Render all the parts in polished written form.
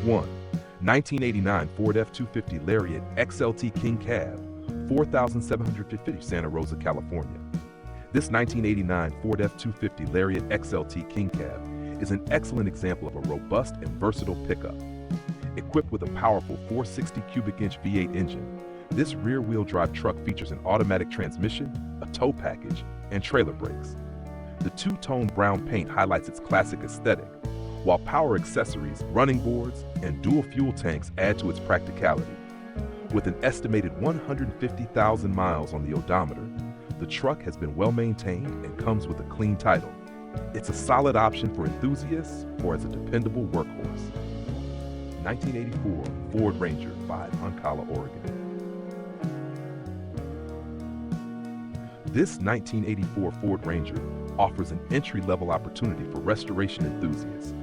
1. 1989 Ford F250 Lariat XLT King Cab, 4,750 Santa Rosa, California. This 1989 Ford F250 Lariat XLT King Cab is an excellent example of a robust and versatile pickup. Equipped with a powerful 460 cubic inch V8 engine, this rear-wheel drive truck features an automatic transmission, a tow package, and trailer brakes. The two-tone brown paint highlights its classic aesthetic, while power accessories, running boards, and dual fuel tanks add to its practicality. With an estimated 150,000 miles on the odometer, the truck has been well maintained and comes with a clean title. It's a solid option for enthusiasts or as a dependable workhorse. 1984 Ford Ranger 5, Ocala, Oregon. This 1984 Ford Ranger offers an entry-level opportunity for restoration enthusiasts.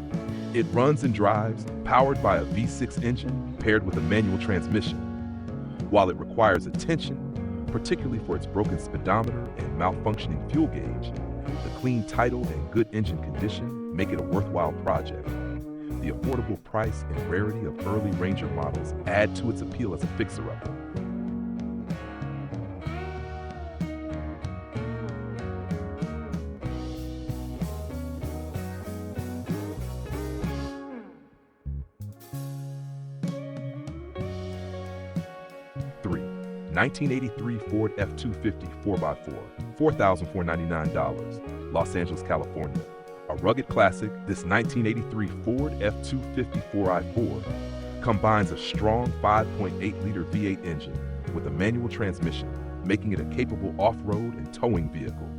It runs and drives, powered by a V6 engine paired with a manual transmission. While it requires attention, particularly for its broken speedometer and malfunctioning fuel gauge, the clean title and good engine condition make it a worthwhile project. The affordable price and rarity of early Ranger models add to its appeal as a fixer-upper. Three, 1983 Ford F250 4x4, $4,499, Los Angeles, California. A rugged classic, this 1983 Ford F250 4x4 combines a strong 5.8-liter V8 engine with a manual transmission, making it a capable off-road and towing vehicle.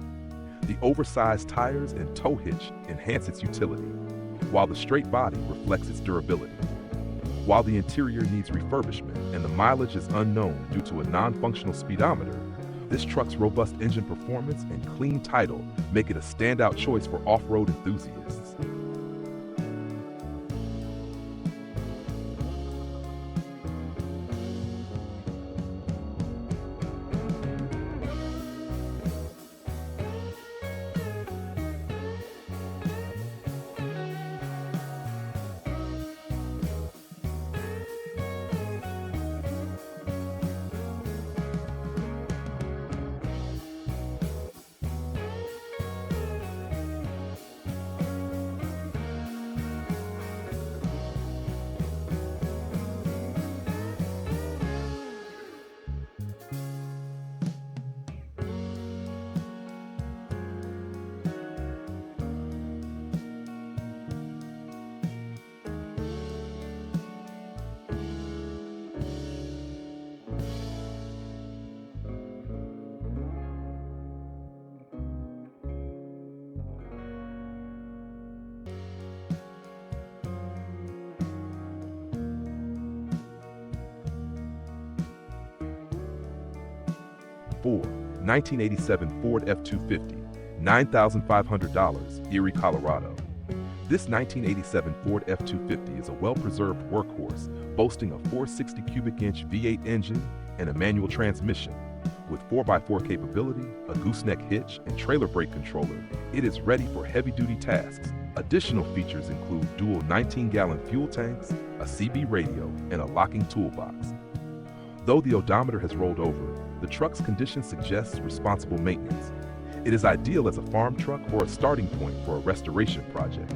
The oversized tires and tow hitch enhance its utility, while the straight body reflects its durability. While the interior needs refurbishment and the mileage is unknown due to a non-functional speedometer, this truck's robust engine performance and clean title make it a standout choice for off-road enthusiasts. Four, 1987 Ford F250, $9,500, Erie, Colorado. This 1987 Ford F250 is a well-preserved workhorse boasting a 460 cubic inch V8 engine and a manual transmission. With 4x4 capability, a gooseneck hitch, and trailer brake controller, it is ready for heavy-duty tasks. Additional features include dual 19-gallon fuel tanks, a CB radio, and a locking toolbox. Though the odometer has rolled over, the truck's condition suggests responsible maintenance. It is ideal as a farm truck or a starting point for a restoration project.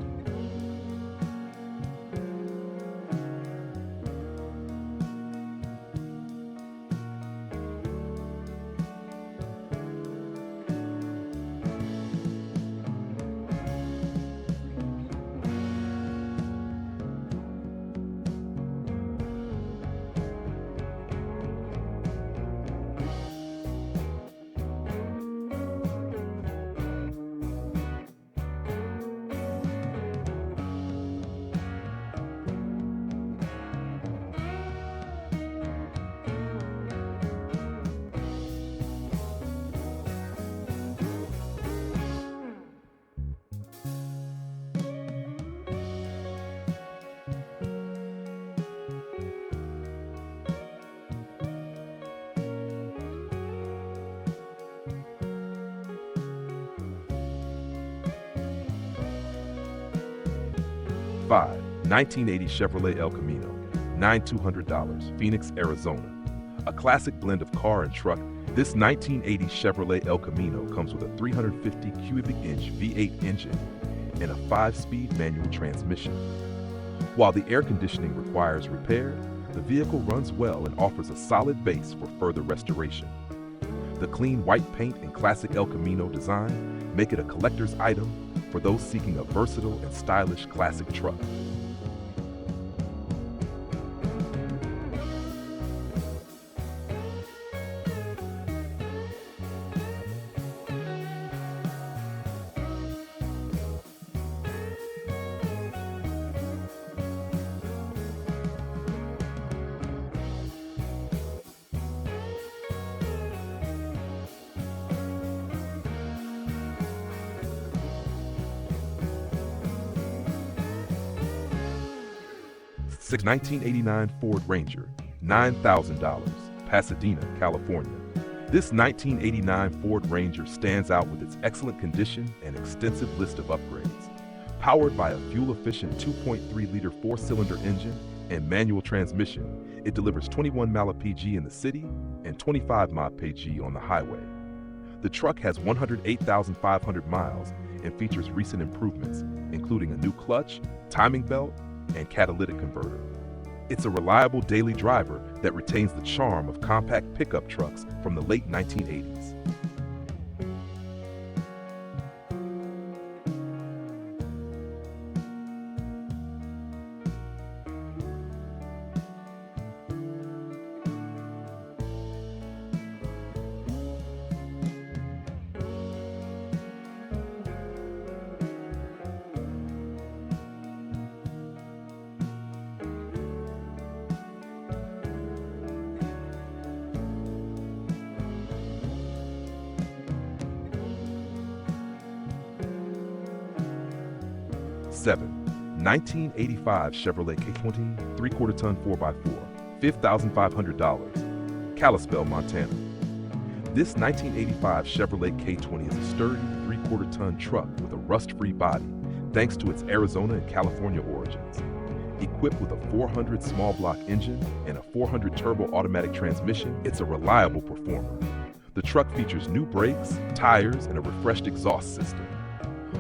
Five, 1980 Chevrolet El Camino, $9,200, Phoenix, Arizona. A classic blend of car and truck, this 1980 Chevrolet El Camino comes with a 350 cubic inch V8 engine and a 5-speed manual transmission. While the air conditioning requires repair, the vehicle runs well and offers a solid base for further restoration. The clean white paint and classic El Camino design make it a collector's item for those seeking a versatile and stylish classic truck. Six 1989 Ford Ranger, $9,000, Pasadena, California. This 1989 Ford Ranger stands out with its excellent condition and extensive list of upgrades. Powered by a fuel-efficient 2.3-liter 4-cylinder engine and manual transmission, it delivers 21 mpg in the city and 25 mpg on the highway. The truck has 108,500 miles and features recent improvements, including a new clutch, timing belt, and catalytic converter. It's a reliable daily driver that retains the charm of compact pickup trucks from the late 1980s. Seven, 1985 Chevrolet K20 3/4 ton 4x4, $5,500, Kalispell, Montana. This 1985 Chevrolet K20 is a sturdy 3/4 ton truck with a rust-free body thanks to its Arizona and California origins. Equipped with a 400 small block engine and a 400 turbo automatic transmission, it's a reliable performer. The truck features new brakes, tires, and a refreshed exhaust system.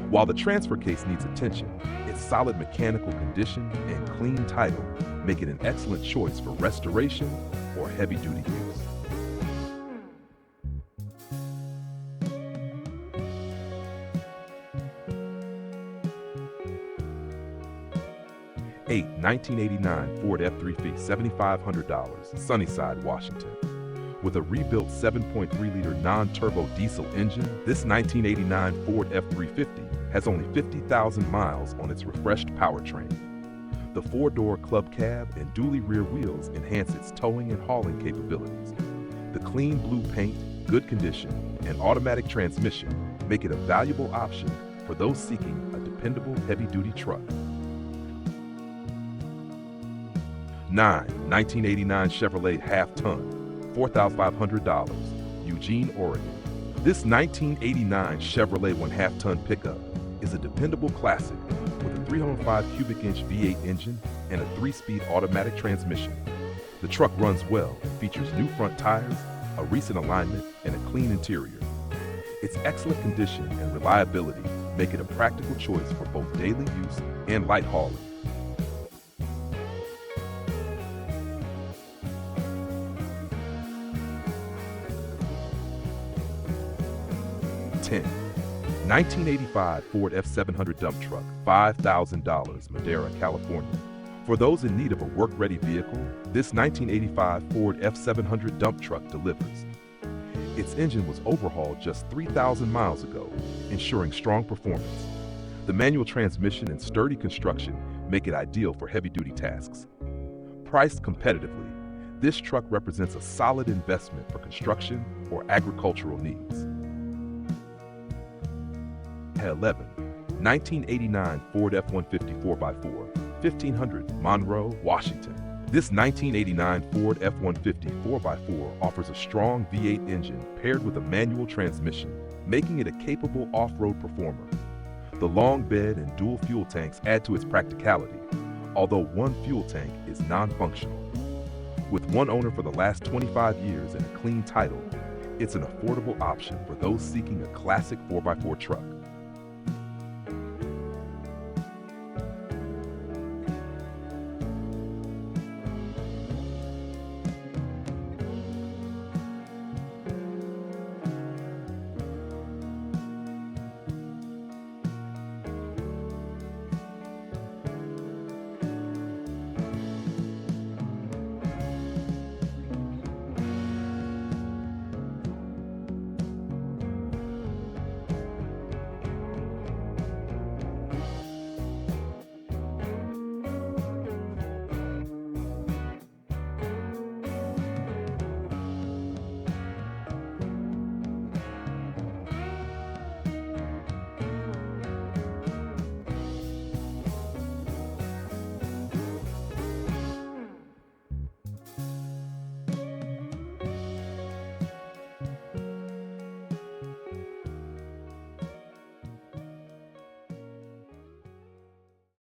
While the transfer case needs attention, its solid mechanical condition and clean title make it an excellent choice for restoration or heavy-duty use. Eight, 1989 Ford F350, $7,500, Sunnyside, Washington. With a rebuilt 7.3-liter non-turbo diesel engine, this 1989 Ford F350 has only 50,000 miles on its refreshed powertrain. The 4-door club cab and dually rear wheels enhance its towing and hauling capabilities. The clean blue paint, good condition, and automatic transmission make it a valuable option for those seeking a dependable heavy-duty truck. 9, 1989 Chevrolet half-ton, $4,500, Eugene, Oregon. This 1989 Chevrolet 1/2 ton pickup is a dependable classic with a 305 cubic inch V8 engine and a 3-speed automatic transmission. The truck runs well and features new front tires, a recent alignment, and a clean interior. Its excellent condition and reliability make it a practical choice for both daily use and light hauling. 10, 1985 Ford F700 dump truck, $5,000, Madera, California. For those in need of a work-ready vehicle, this 1985 Ford F700 dump truck delivers. Its engine was overhauled just 3,000 miles ago, ensuring strong performance. The manual transmission and sturdy construction make it ideal for heavy-duty tasks. Priced competitively, this truck represents a solid investment for construction or agricultural needs. 11, 1989 Ford F150 4x4, 1500, Monroe, Washington. This 1989 Ford F150 4x4 offers a strong V8 engine paired with a manual transmission, making it a capable off-road performer. The long bed and dual fuel tanks add to its practicality, although one fuel tank is non-functional. With one owner for the last 25 years and a clean title, it's an affordable option for those seeking a classic 4x4 truck.